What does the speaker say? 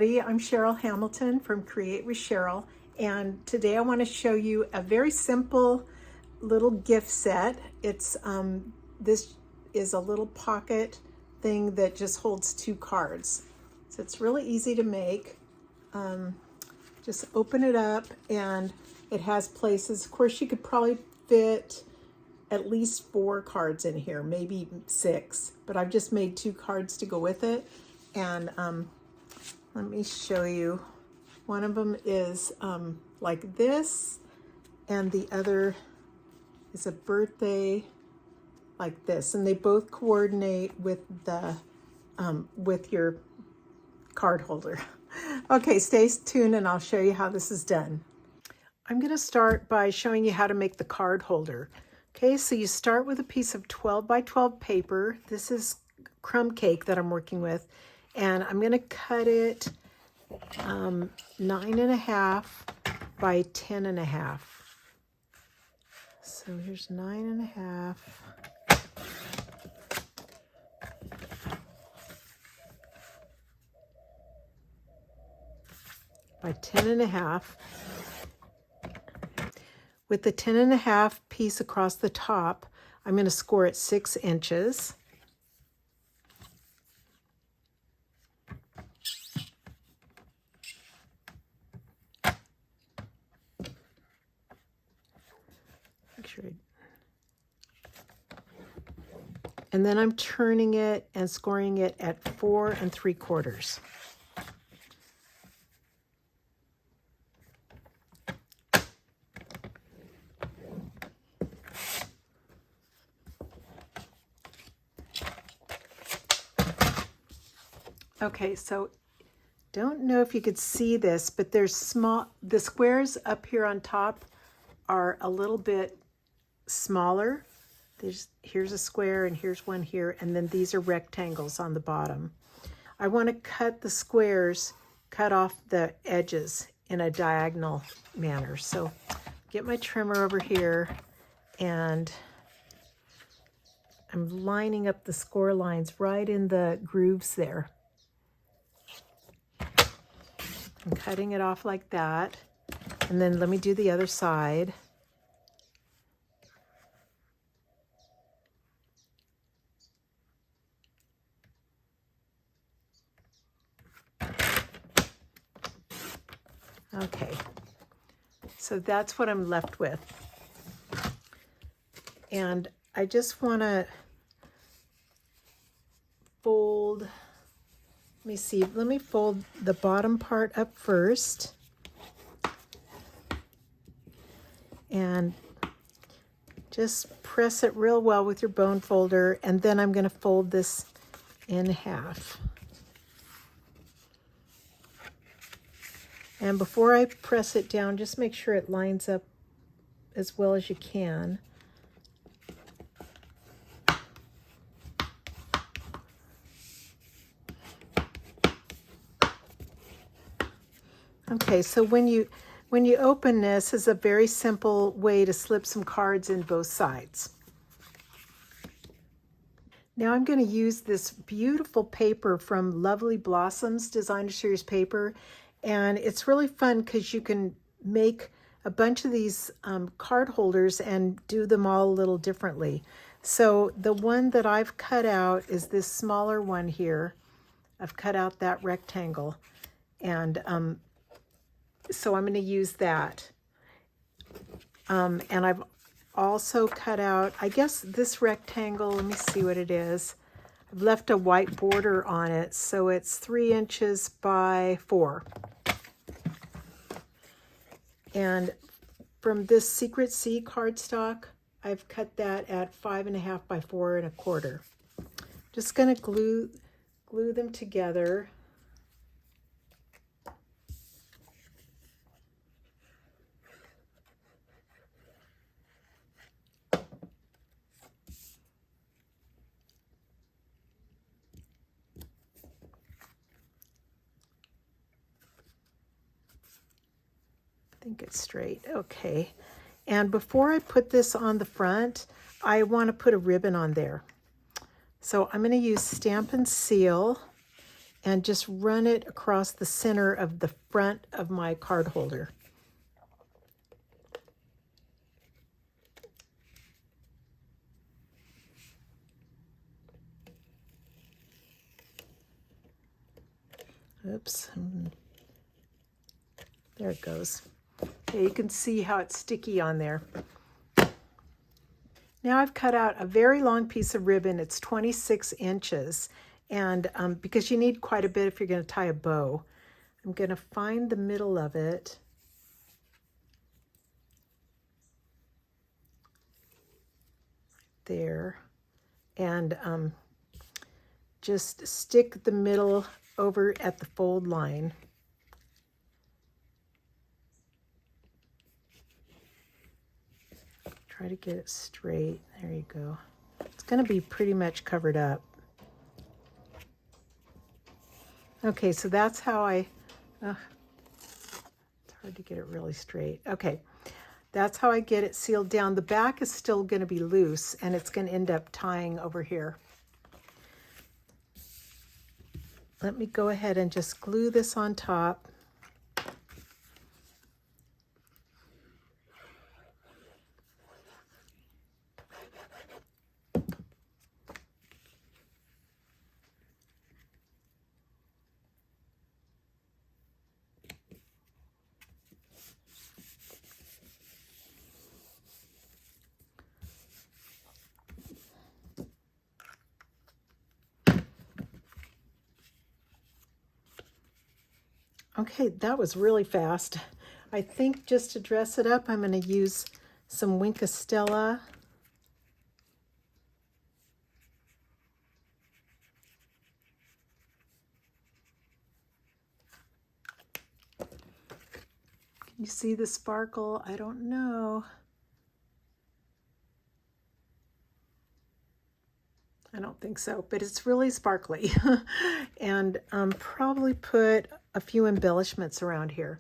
everybody. I'm Cheryl Hamilton from Create with Cheryl, and today I want to show you a very simple little gift set. It's this is a little pocket thing that just holds 2 cards. So it's really easy to make. Just open it up and it has places. Of course, you could probably fit at least 4 cards in here, maybe 6, but I've just made 2 cards to go with it. And let me show you. One of them is like this, and the other is a birthday like this, and they both coordinate with the with your card holder. Okay, stay tuned and I'll show you how this is done. I'm going to start by showing you how to make the card holder. Okay, so you start with a piece of 12 by 12 paper. This is crumb cake that I'm working with, and I'm going to cut it 9.5 by 10.5. So here's 9.5. By 10.5. With the 10.5 piece across the top, I'm going to score it 6 inches. And then I'm turning it and scoring it at 4 3/4. Okay, so don't know if you could see this, but there's the squares up here on top are a little bit smaller. Here's a square and here's one here, and then these are rectangles on the bottom. I want to cut the squares, cut off the edges in a diagonal manner. So get my trimmer over here, and I'm lining up the score lines right in the grooves there. I'm cutting it off like that, and then let me do the other side. Okay, so that's what I'm left with. And I just want to fold, let me see, let me fold the bottom part up first. And just press it real well with your bone folder, and then I'm going to fold this in half. And before I press it down, just make sure it lines up as well as you can. Okay, so when you open this, is a very simple way to slip some cards in both sides. Now I'm going to use this beautiful paper from Lovely Blossoms Designer Series paper. And it's really fun because you can make a bunch of these card holders and do them all a little differently. So the one that I've cut out is this smaller one here. I've cut out that rectangle. And so I'm going to use that. And I've also cut out, I guess this rectangle, let me see what it is. I've left a white border on it, so it's 3 inches by 4. And from this Secret Sea cardstock, I've cut that at 5.5 by 4 1/4. Just going to glue them together. I think it's straight. Okay. And before I put this on the front, I want to put a ribbon on there. So I'm going to use Stamp and Seal, and just run it across the center of the front of my card holder. Oops. There it goes. Okay, you can see how it's sticky on there. Now I've cut out a very long piece of ribbon. It's 26 inches. And because you need quite a bit if you're going to tie a bow, I'm going to find the middle of it. There. And just stick the middle over at the fold line. Try to get it straight. There you go. It's going to be pretty much covered up. Okay, so that's how it's hard to get it really straight. Okay, that's how I get it sealed down. The back is still going to be loose, and it's going to end up tying over here. Let me go ahead and just glue this on top. Okay, that was really fast. I think just to dress it up, I'm going to use some Winkostella. Can you see the sparkle? I don't know. I don't think so, but it's really sparkly. And probably put a few embellishments around here.